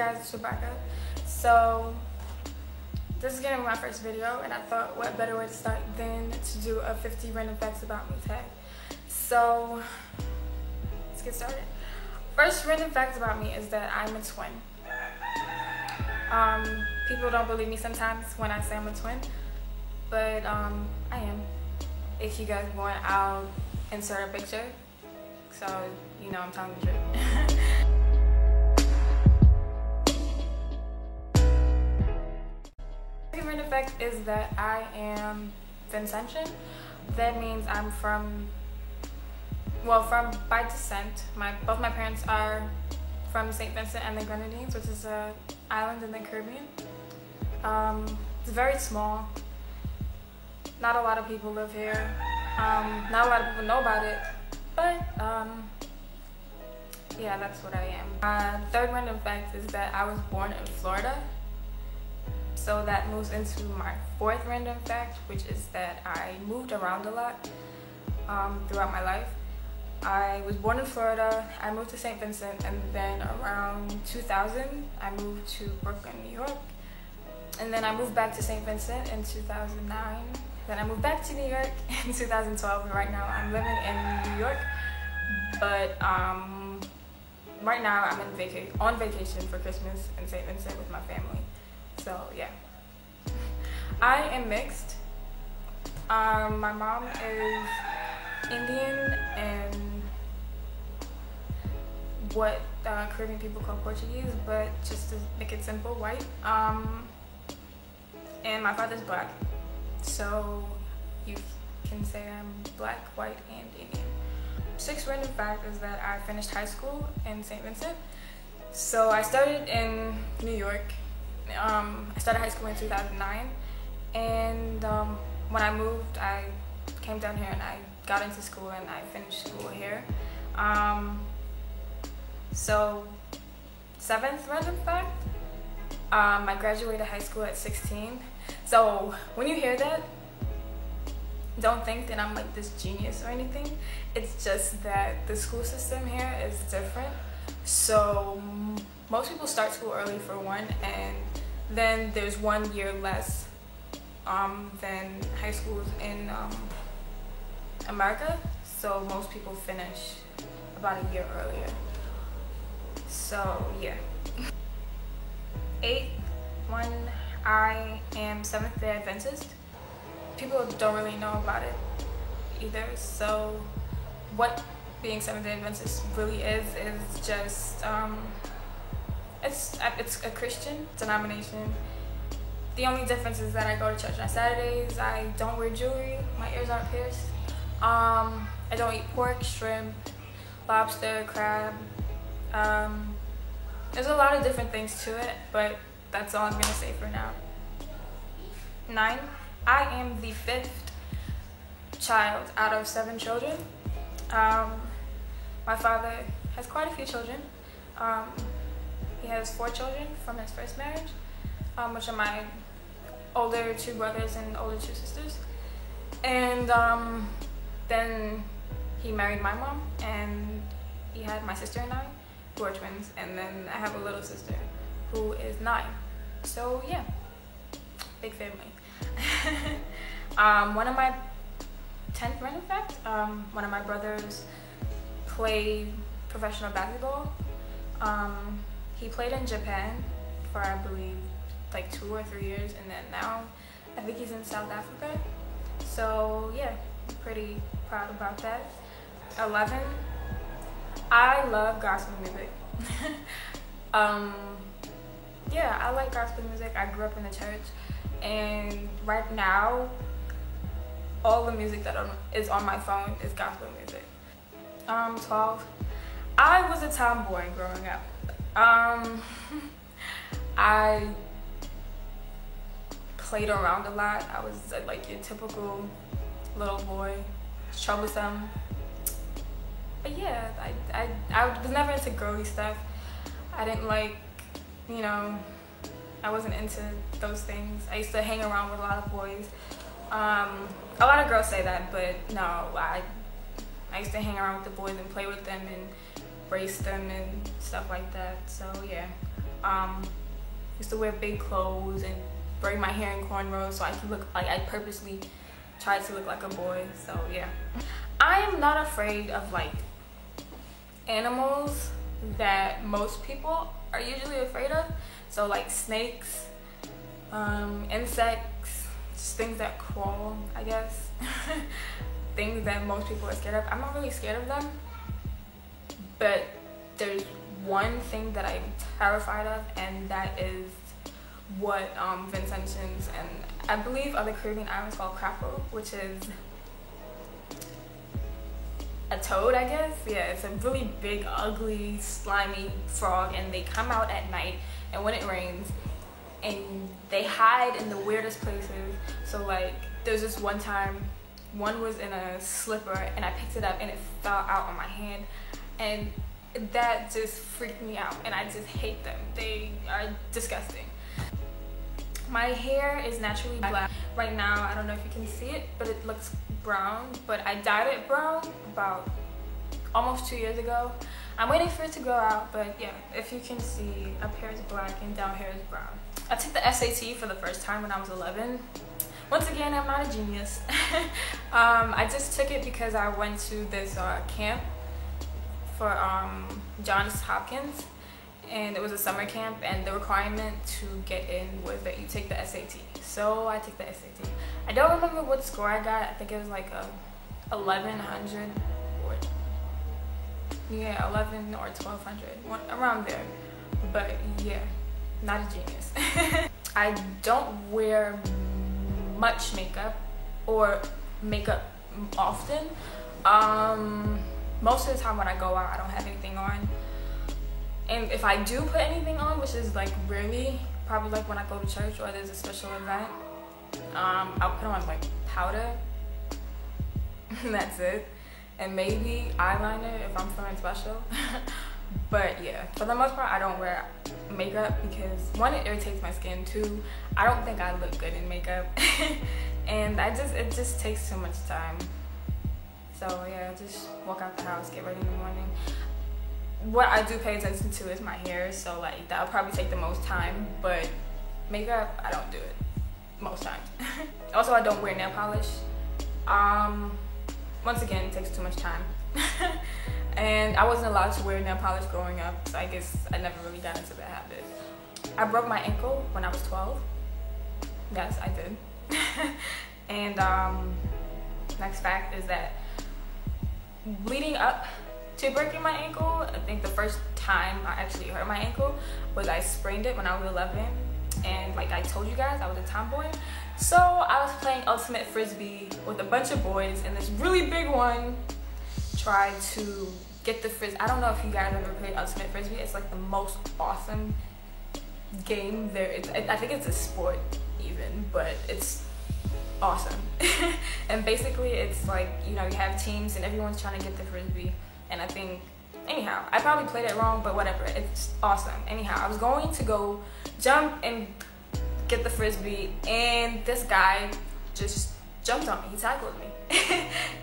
guys, it's Rebecca. So this is gonna be my first video, and I thought what better way to start than to do a 50 random facts about me tag. So let's get started. First random fact about me is that I'm a twin. People don't believe me sometimes when I say I'm a twin, but I am. If you guys want, I'll insert a picture, so you know I'm telling the truth. Second random fact is that I am Vincentian. That means I'm from by descent. Both my parents are from St. Vincent and the Grenadines, which is an island in the Caribbean. It's very small. Not a lot of people live here. Not a lot of people know about it, but yeah, that's what I am. Third random fact is that I was born in Florida. So that moves into my fourth random fact, which is that I moved around a lot throughout my life. I was born in Florida, I moved to St. Vincent, and then around 2000, I moved to Brooklyn, New York. And then I moved back to St. Vincent in 2009. Then I moved back to New York in 2012, and right now I'm living in New York. But right now I'm on vacation for Christmas in St. Vincent with my family. So yeah. I am mixed. My mom is Indian and what Caribbean people call Portuguese, but just to make it simple, white. And my father's black. So you can say I'm black, white, and Indian. Sixth random fact is that I finished high school in St. Vincent. So I started in New York. I started high school in 2009. And when I moved, I came down here and I got into school and I finished school here. So seventh random fact, I graduated high school at 16. So when you hear that, don't think that I'm like this genius or anything. It's just that the school system here is different. So most people start school early for one, and then there's 1 year less than high schools in America. So most people finish about a year earlier. So yeah. Eighth one, I am Seventh-day Adventist. People don't really know about it either. So what being Seventh-day Adventist really is just it's a Christian denomination. The only difference is that I go to church on Saturdays. I don't wear jewelry. My ears aren't pierced. I don't eat pork, shrimp, lobster, crab. There's a lot of different things to it, but that's all I'm gonna say for now. 9. I am the 5th child out of 7 children. My father has quite a few children. He has 4 children from his first marriage, which are my older 2 brothers and older 2 sisters. And then he married my mom, and he had my sister and I, who are twins, and then I have a little sister who is 9. So yeah, big family. One of my 10th random fact, one of my brothers played professional basketball. He played in Japan for, I believe, like 2 or 3 years, and then now I think he's in South Africa. So yeah, I'm pretty proud about that. 11, I love gospel music. Yeah, I like gospel music. I grew up in the church, and right now all the music that is on my phone is gospel music. 12, I was a tomboy growing up. I played around a lot. I was like your typical little boy, troublesome. But yeah, I was never into girly stuff. I didn't like, you know, I wasn't into those things. I used to hang around with a lot of boys. A lot of girls say that, but no, I used to hang around with the boys and play with them and race them and stuff like that. So yeah. Used to wear big clothes and braid my hair in cornrows so I could look like I purposely tried to look like a boy. So yeah, I am not afraid of like animals that most people are usually afraid of. So like snakes, insects, just things that crawl, I guess. Things that most people are scared of. I'm not really scared of them, but there's one thing that I'm terrified of, and that is what Vincentians and I believe other Caribbean islands call crapo, which is a toad, I guess. Yeah, it's a really big, ugly, slimy frog, and they come out at night and when it rains, and they hide in the weirdest places. So like there's this one time, one was in a slipper and I picked it up and it fell out on my hand, and that just freaked me out, and I just hate them. They are disgusting. My hair is naturally black. Right now, I don't know if you can see it, but it looks brown, but I dyed it brown about almost 2 years ago. I'm waiting for it to grow out, but yeah, if you can see, up here is black and down here is brown. I took the SAT for the first time when I was 11. Once again, I'm not a genius. I just took it because I went to this camp for Johns Hopkins, and it was a summer camp, and the requirement to get in was that you take the SAT. So I took the SAT. I don't remember what score I got. I think it was like a 1100 or yeah, 11 or 1200, around there. But yeah, not a genius. I don't wear much makeup or makeup often. Most of the time when I go out, I don't have anything on. And if I do put anything on, which is like rarely, probably like when I go to church or there's a special event, I'll put on like powder. And that's it. And maybe eyeliner if I'm feeling special. But yeah, for the most part, I don't wear makeup because one, it irritates my skin. Two, I don't think I look good in makeup. And it just takes too much time. So yeah, just walk out the house, get ready in the morning. What I do pay attention to is my hair, so like that'll probably take the most time, but makeup, I don't do it most times. Also, I don't wear nail polish. Once again, it takes too much time. And I wasn't allowed to wear nail polish growing up, so I guess I never really got into the habit. I broke my ankle when I was 12. Yes, I did. And next fact is that leading up to breaking my ankle, I think the first time I actually hurt my ankle was I sprained it when I was 11. And like I told you guys, I was a tomboy. So I was playing ultimate frisbee with a bunch of boys, and this really big one tried to get the frisbee. I don't know if you guys ever played ultimate frisbee. It's like the most awesome game there. I think it's a sport even, but it's awesome. And basically it's like, you know, you have teams and everyone's trying to get the frisbee. And I think, anyhow, I probably played it wrong, but whatever, it's awesome. Anyhow, I was going to go jump and get the frisbee, and this guy just jumped on me. He tackled me.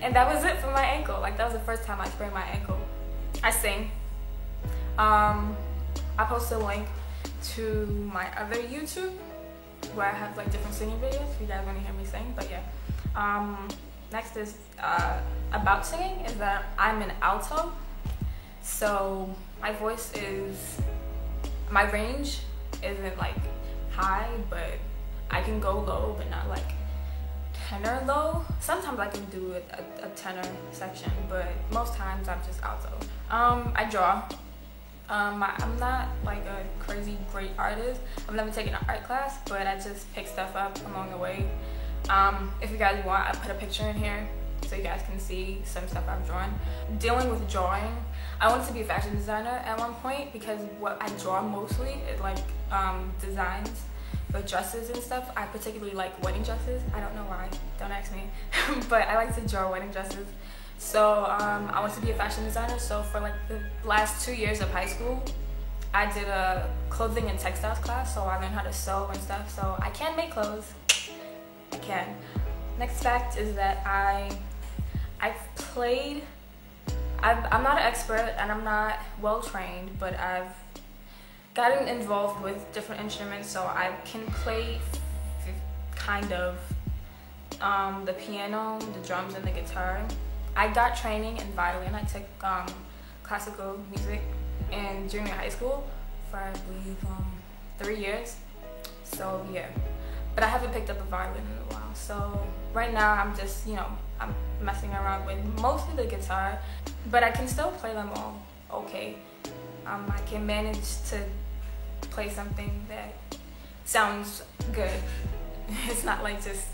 And that was it for my ankle. Like, that was the first time I sprained my ankle. I sing. I posted a link to my other YouTube where I have like different singing videos if you guys want to hear me sing. But yeah. Next is about singing is that I'm an alto. So my voice is, my range isn't like high, but I can go low, but not like tenor low. Sometimes I can do a tenor section, but most times I'm just alto. I draw. I'm not like a crazy great artist. I've never taken an art class, but I just pick stuff up along the way. If you guys want, I put a picture in here so you guys can see some stuff I've drawn. Dealing with drawing, I wanted to be a fashion designer at one point because what I draw mostly is like designs for dresses and stuff. I particularly like wedding dresses. I don't know why, don't ask me. But I like to draw wedding dresses. So I wanted to be a fashion designer. So for like the last 2 years of high school, I did a clothing and textiles class. So I learned how to sew and stuff. So I can make clothes. I can. Next fact is that I've played, I'm not an expert and I'm not well trained, but I've gotten involved with different instruments, so I can play kind of the piano, the drums, and the guitar. I got training in violin. I took classical music in junior high school for I believe 3 years. So yeah, but I haven't picked up a violin in a while. So right now I'm just, I'm messing around with mostly the guitar, but I can still play them all okay. I can manage to play something that sounds good. It's not like just,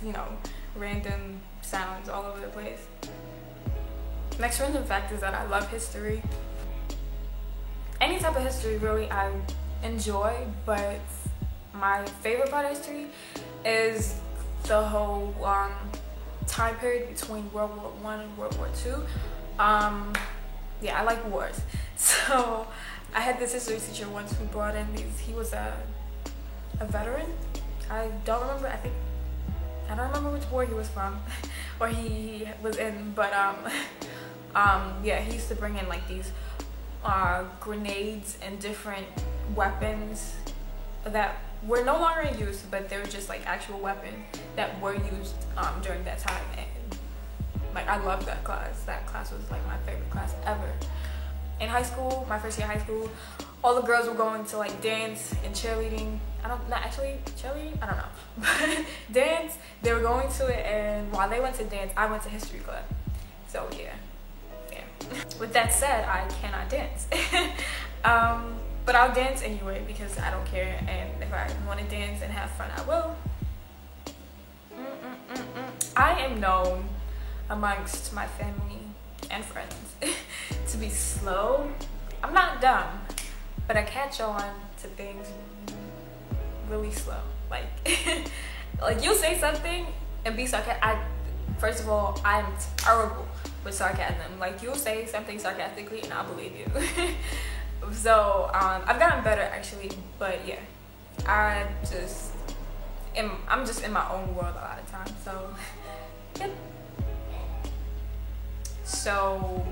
random sounds all over the place. Next random fact is that I love history. Any type of history really I enjoy, but my favorite part of history is the whole time period between World War I and World War II. Yeah, I like wars. So I had this history teacher once who brought in he was a veteran. I don't remember which war he was from or he was in, but yeah, he used to bring in like these grenades and different weapons that were no longer in use, but they were just like actual weapons that were used during that time. And like I loved that class. That class was like my favorite class ever. In high school, my first year of high school, all the girls were going to like dance and cheerleading. Not actually cheerleading, I don't know. But dance, they were going to it, and while they went to dance, I went to history club. So yeah. With that said, I cannot dance. But I'll dance anyway because I don't care, and if I want to dance and have fun, I will. I am known amongst my family and friends to be slow. I'm not dumb, but I catch on to things really slow. Like, like you'll say something and be sarcastic. First of all, I'm terrible with sarcasm. Like you'll say something sarcastically and I'll believe you. So I've gotten better actually, but yeah, I'm just in my own world a lot of times. So yep. So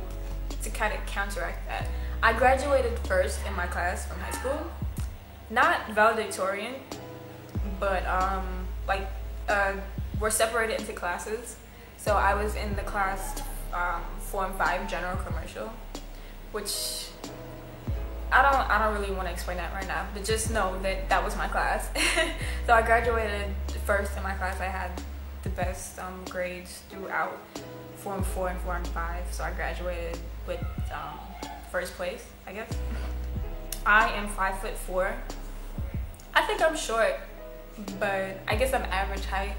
to kind of counteract that, I graduated first in my class from high school. Not valedictorian, but we're separated into classes. So I was in the class 4 and 5 general commercial, which I don't really want to explain that right now, but just know that that was my class. So I graduated first in my class. I had the best grades throughout Form 4 and 4 and 5. So I graduated with first place, I guess. I am 5'4". I think I'm short, but I guess I'm average height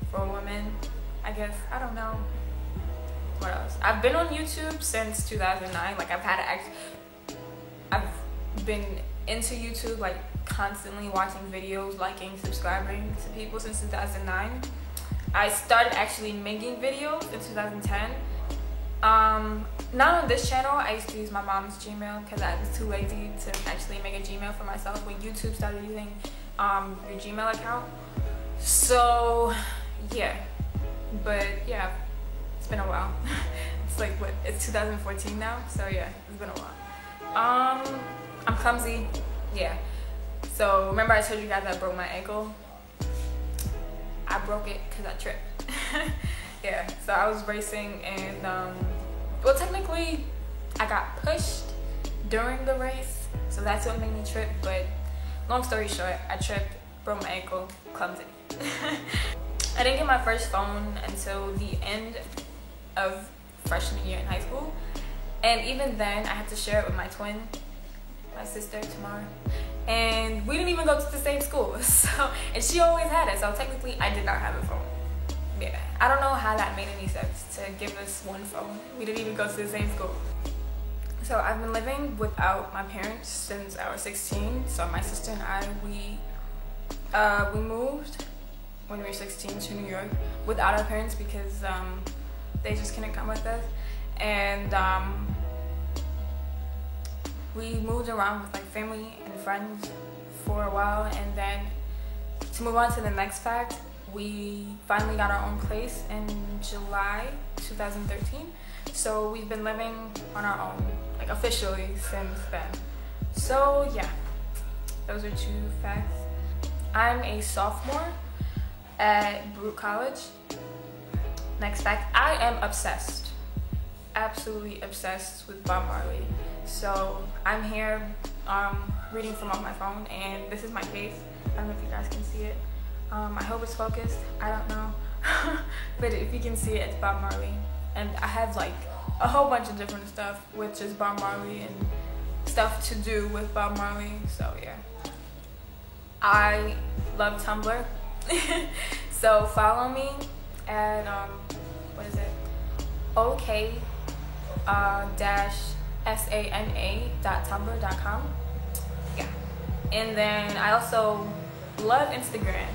for a woman, I guess. I don't know. What else? I've been on YouTube since 2009. Like I've been into YouTube, like constantly watching videos, liking, subscribing to people since 2009. I started actually making videos in 2010. Not on this channel. I used to use my mom's Gmail because I was too lazy to actually make a Gmail for myself when YouTube started using your Gmail account. So yeah, but yeah, it's been a while. It's like it's 2014 now, so yeah, it's been a while. I'm clumsy, yeah. So remember I told you guys I broke my ankle? I broke it because I tripped. Yeah, so I was racing and well, technically I got pushed during the race, so that's what made me trip. But long story short, I tripped, broke my ankle, clumsy. I didn't get my first phone until the end of freshman year in high school, and even then I had to share it with my twin, my sister Tamara, and we didn't even go to the same school. So, and she always had it, so technically I did not have a phone. Yeah, I don't know how that made any sense to give us one phone. We didn't even go to the same school. So I've been living without my parents since I was 16. So my sister and I, we moved when we were 16 to New York without our parents because they just couldn't come with us. And we moved around with like family and friends for a while, and then to move on to the next fact, we finally got our own place in July 2013. So we've been living on our own, like officially, since then. So yeah, those are 2 facts. I'm a sophomore at Brooke College. Next fact, I am obsessed, absolutely obsessed with Bob Marley. So I'm here reading from on my phone, and this is my case. I don't know if you guys can see it. I hope it's focused, I don't know. But if you can see it, it's Bob Marley. And I have like a whole bunch of different stuff with just Bob Marley and stuff to do with Bob Marley. So yeah, I love Tumblr. So follow me at what is it, ok-sana.tumblr.com. Yeah, and then I also love Instagram,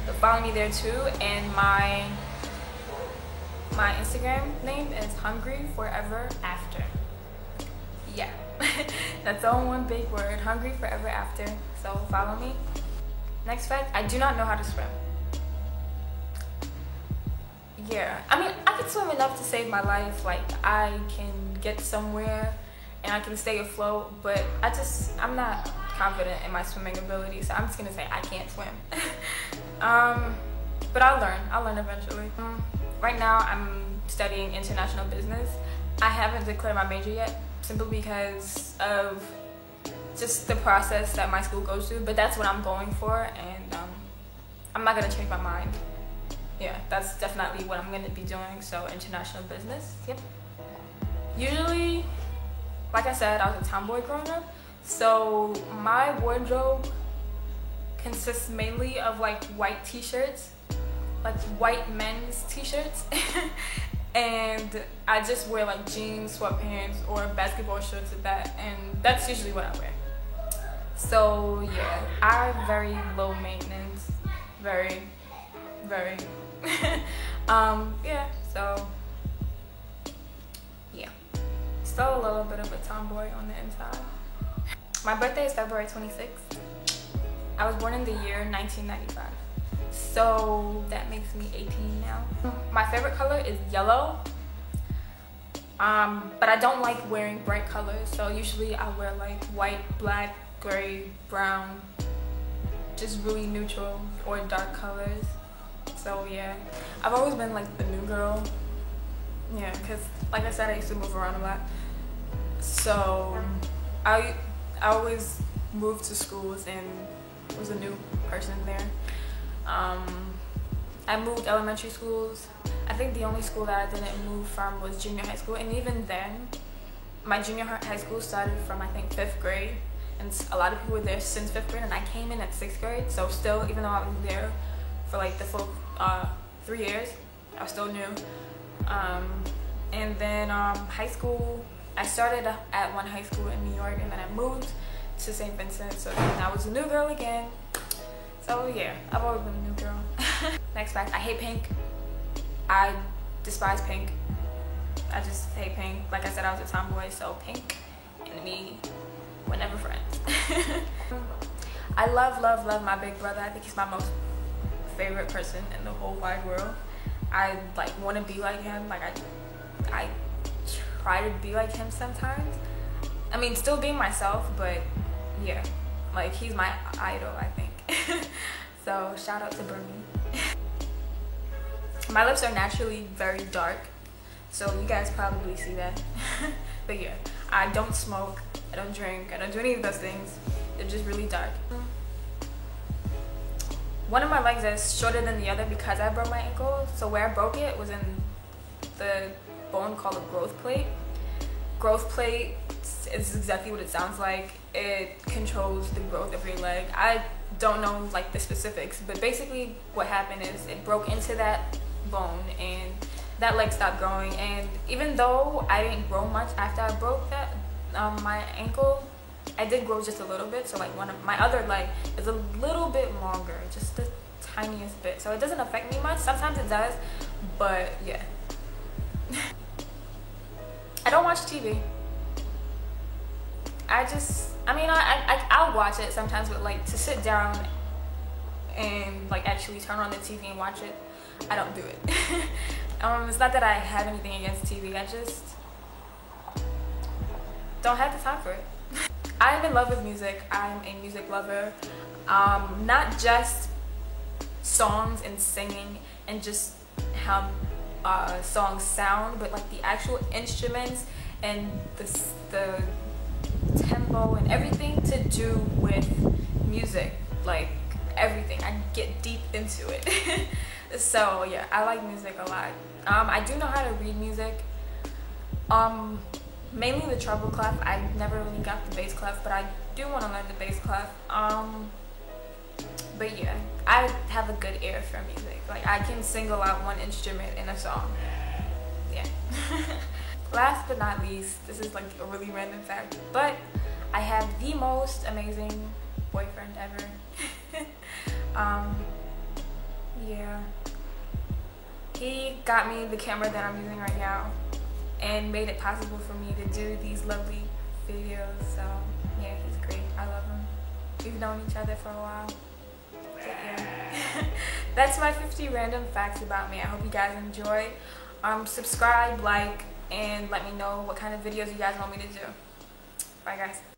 so follow me there too. And my Instagram name is Hungry Forever After. Yeah, that's all one big word, Hungry Forever After. So follow me. Next fact, I do not know how to swim. Yeah, I mean, I can swim enough to save my life. Like, I can get somewhere and I can stay afloat, but I'm not confident in my swimming ability, so I'm just gonna say I can't swim. But I'll learn eventually. Right now I'm studying international business. I haven't declared my major yet, simply because of just the process that my school goes through, but that's what I'm going for, and I'm not gonna change my mind. Yeah, that's definitely what I'm gonna be doing. So international business. Yep. Usually, like I said, I was a tomboy growing up, so my wardrobe consists mainly of like white t-shirts, like white men's t-shirts. And I just wear like jeans, sweatpants, or basketball shorts with that, and that's usually what I wear. So yeah, I'm very low maintenance, very yeah, so yeah, still a little bit of a tomboy on the inside. My birthday is February 26th. I was born in the year 1995, so that makes me 18 now. My favorite color is yellow, but I don't like wearing bright colors, so usually I wear like white, black, gray, brown, just really neutral or dark colors. So yeah, I've always been like the new girl. Yeah, because like I said, I used to move around a lot, so I always moved to schools and was a new person there. I moved elementary schools. I think the only school that I didn't move from was junior high school, and even then, my junior high school started from I think 5th grade, and a lot of people were there since 5th grade, and I came in at 6th grade. So still, even though I was there for like the full 3 years, I was still new. And then high school, I started at one high school in New York, and then I moved to St. Vincent, so then I was a new girl again. So yeah, I've always been a new girl. Next fact, I hate pink. I despise pink. I just hate pink. Like I said, I was a tomboy, so pink and me were never friends. I love my big brother. I think he's my most favorite person in the whole wide world. I like want to be like him. Like I try to be like him sometimes. I mean, still being myself, but yeah, like he's my idol, I think. So shout out to Bernie. My lips are naturally very dark, so you guys probably see that. But yeah, I don't smoke, I don't drink, I don't do any of those things. They're just really dark. One of my legs is shorter than the other because I broke my ankle. So where I broke it was in the bone called a growth plate. Growth plate is exactly what it sounds like. It controls the growth of your leg. I don't know like the specifics, but basically what happened is it broke into that bone and that leg stopped growing. And even though I didn't grow much after I broke that my ankle, I did grow just a little bit. So like one of my other leg is a little bit longer, just the tiniest bit, so it doesn't affect me much. Sometimes it does, but yeah. I don't watch TV. I'll watch it sometimes, but like to sit down and like actually turn on the TV and watch it, I don't do it. It's not that I have anything against TV, I just don't have the time for it. I'm in love with music. I'm a music lover. Not just songs and singing and just how songs sound, but like the actual instruments and the tempo and everything to do with music, like everything. I get deep into it. So yeah, I like music a lot. I do know how to read music, mainly the treble clef. I never really got the bass clef, but I do want to learn the bass clef. But yeah, I have a good ear for music. Like I can single out one instrument in a song. Yeah. Last but not least, this is like a really random fact, but I have the most amazing boyfriend ever. Yeah. He got me the camera that I'm using right now and made it possible for me to do these lovely videos. So yeah, he's great. I love him. We've known each other for a while. But yeah. That's my 50 random facts about me. I hope you guys enjoyed. Subscribe, like, and let me know what kind of videos you guys want me to do. Bye guys.